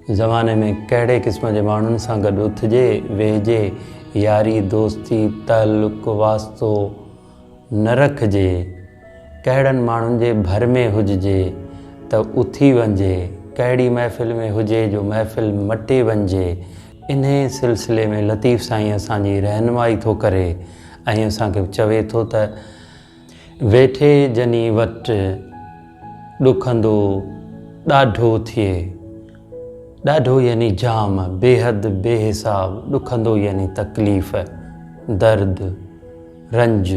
ज़माने में कहिड़े क़िस्म जे माण्हुनि सां गॾु उथिजे वेहिजे, यारी दोस्ती ताल्लुक़ वास्तो न रखिजे, कहिड़नि माण्हुनि जे भर में हुजिजे त उथी वञिजे, कहिड़ी महफ़िल में हुजे जो महफ़िल मटे वञिजे। इन सिलसिले में लतीफ़ साईं असांजी रहनुमाई थो करे ऐं असांखे चवे थो त वेठे जनी वटि ॾुखंदो ॾाढो थिए, ॾाढो यानी जाम, बेहद बेहिसाब, ॾुखंदो यानी तकलीफ़, दर्द, रंज।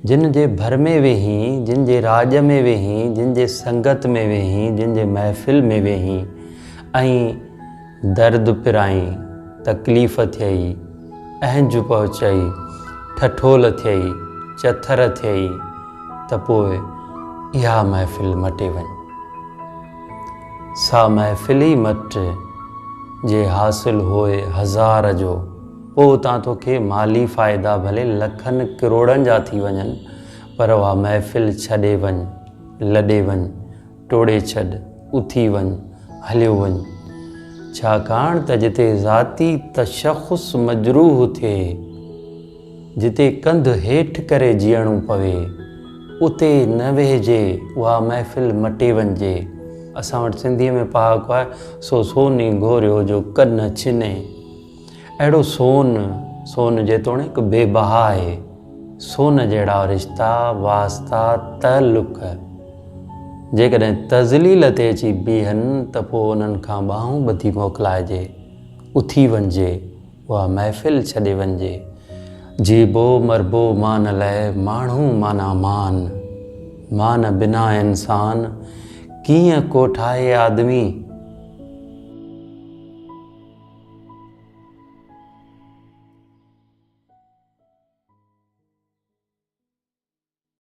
जिन जे भर में वेही, जिन जे राज में वेही, जिन जे संगत में वेही, जिन जे महफ़िल में वेही ऐं दर्द पिराई, तकलीफ़ थियई, अहंज पहुचई, ठठोल थियई, चथर थियई त पोइ इहा महफ़िल मटे वञ। सा महफ़िल ई मट जे हासिल होए हज़ार जो, पोइ उतां तोखे माली फ़ाइदा भले लखनि करोड़नि जा थी वञनि, पर उहा महफ़िल छॾे वञ, लॾे वञ, टोड़े छॾ, उथी वञ, हलियो वञ। छाकाणि त जिते ज़ाती तशख़ुस मजरूह थिए, जिते कंध हेठि करे जीअणो पवे, उते न वेहिजे, उहा महफ़िल मटे वञिजे। असां वटि सिंधीअ में पहाको आहे, सो सोनी घोरियो जो कन छिने। अहिड़ो सोन जेतोणीकि बेबहा आहे, सोन जहिड़ा रिश्ता वास्ता ताल्लुक़ जेकॾहिं तज़लील ते अची बीहनि त पोइ उन्हनि खां ॿाहूं ॿधी मोकिलाइजे, उथी वञिजे, उहा महफ़िल छॾे वञिजे। जीबो मरबो मान लाइ माण्हू माना मान बिना इंसान कीअं को ठाहे आदमी।